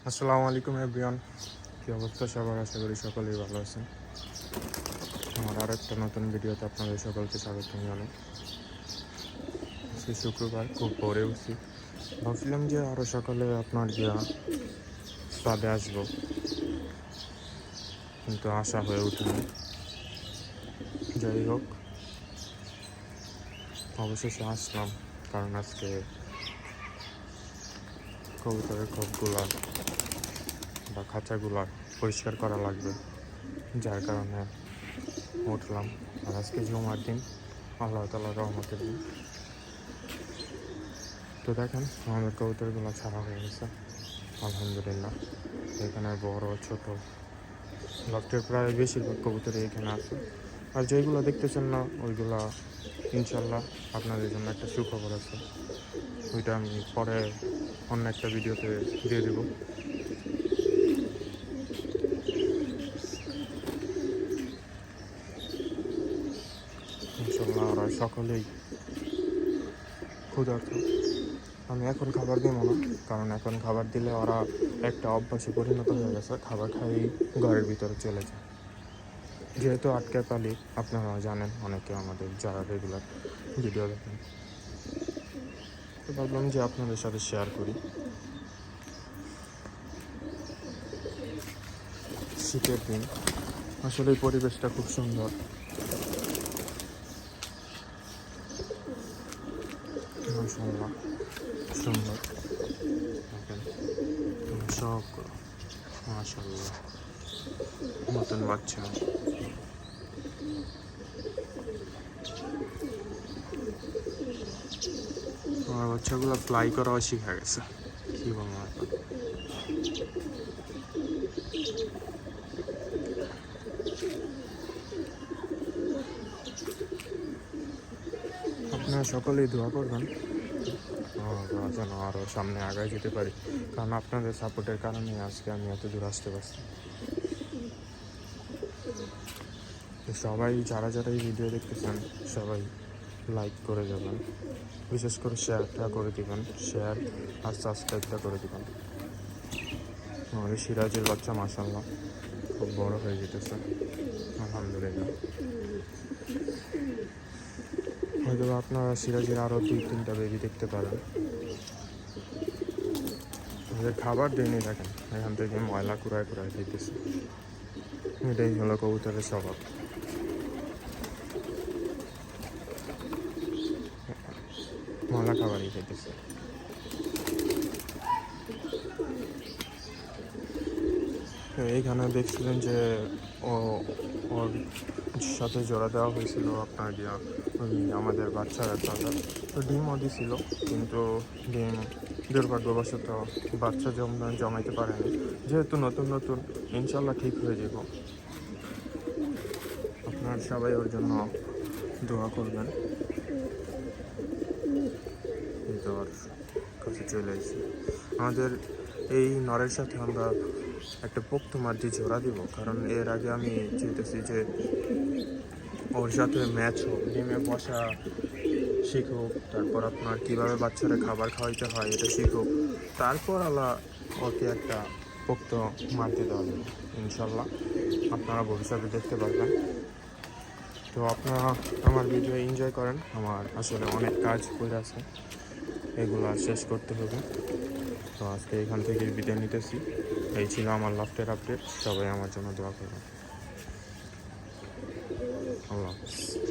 আসসালামু আলাইকুম এভরিওয়ান, কী অবস্থা সবার? আশা করি সকলেই ভালো আছেন। আমার আর একটা নতুন ভিডিওতে আপনাদের সকলকে স্বাগত জানাই। আজকে শুক্রবার, খুব ভোরে উঠছি। ভাবছিলাম যে আরও সকালে আপনার ছাদে আসবো, কিন্তু আশা হয়ে ওঠেনি। যাই হোক, অবশেষে আসলাম, কারণ আজকে কবুতরের খোপগুলা বা খাঁচাগুলা পরিষ্কার করা লাগবে, যার কারণে উঠলাম। আর আজকে জুমার দিন, আল্লাহ তাআলার রহমতের দিন। তো দেখেন, আমাদের কবুতরগুলো ছাড়া হয়ে গেছে আলহামদুলিল্লাহ। এখানে বড় ছোট লফটের প্রায় বেশিরভাগ কবুতরই এখানে আছে। আর যেইগুলো দেখতেছেন না, ওইগুলা ইনশাল্লাহ আপনাদের জন্য একটা সুখবর আছে। ওইটা আমি পরে অন্য একটা ভিডিওতে দিয়ে দেব। ইনশাল্লাহ ওরা সকলেই ক্ষুধার্ত। আমি এখন খাবার দিব না, কারণ এখন খাবার দিলে ওরা একটা অভ্যাসে পরিণত হয়ে গেছে, খাবার খাই ঘরের ভিতরে চলে যায়। যেহেতু আটকে পালি, আপনারা জানেন, অনেকে আমাদের যারা রেগুলার ভিডিও দেখেন, তো ভাবলাম যে আপনাদের সাথে শেয়ার করি। শীতের দিন, আসলে এই পরিবেশটা খুব সুন্দর, মাশাআল্লাহ সুন্দর। দেখেন সবগুলো মাশাআল্লাহ নতুন বাচ্চা। আমার বাচ্চাগুলো ফ্লাই করাও শিখে গেছে, কী বলবো এখন। আপনারা সকলেই দোয়া করবেন যেন আরও সামনে আগায় যেতে পারি, কারণ আপনাদের সাপোর্টের কারণে আজকে আমি এত দূর আসতে পারছি। সবাই যারা যারা এই ভিডিও দেখতেছেন, সবাই লাইক করে যাবেন, বিশেষ করে শেয়ারটা করে দিবেন, শেয়ার আর সাবস্ক্রাইবটা করে দিবেন। আমাদের সিরাজের বাচ্চা মাশাআল্লাহ খুব বড় হয়ে যেতেছে আলহামদুলিল্লাহ। হয়তো আপনারা সিরাজের আরও 2-3টা বেবি দেখতে পারেন। ওদের খাবার দেয়নি, দেখেন এখান থেকে ময়লা কুড়ায় কুড়ায় দিতেছে। এটাই হলো কবুতরের স্বভাব, ময়লা খাবারই খেতেছে। এইখানে দেখছিলেন যে ওর সাথে জোড়া দেওয়া হয়েছিল আপনার ওই আমাদের বাচ্চার একটা, তো ডিমও দিছিল, কিন্তু ডিম দুর্ভাগ্যবশত বাচ্চা জমাইতে পারেনি। যেহেতু নতুন নতুন, ইনশাল্লাহ ঠিক হয়ে যাব। আপনার সবাই ওর জন্য দোয়া করবেন। এই তো ওর কাছে চলে এসেছি। আমাদের এই নরের সাথে আমরা একটা পোক্ত মাটি জোড়া দিব, কারণ এর আগে আমি চেয়েছি যে ওর সাথে ম্যাচ হোক, ডিমে বসা শিখুক, তারপর আপনার কীভাবে বাচ্চারা খাবার খাওয়াইতে হয় এটা শিখুক, তারপর ওকে একটা পোক্ত মাটি দেওয়া যাবে ইনশাল্লাহ। আপনারা ভবিষ্যতে দেখতে পারবেন। তো আপনারা আমার ভিডিও এনজয় করেন। আমার আসলে অনেক কাজ করে আছে, এগুলো শেষ করতে হবে। তো আজকে এখান থেকে বিদায় নিতেছি। এই ছিল আমার লাস্টের আপডেট। সবাই আমার জন্য দোয়া করবেন। আল্লাহ হাফেজ।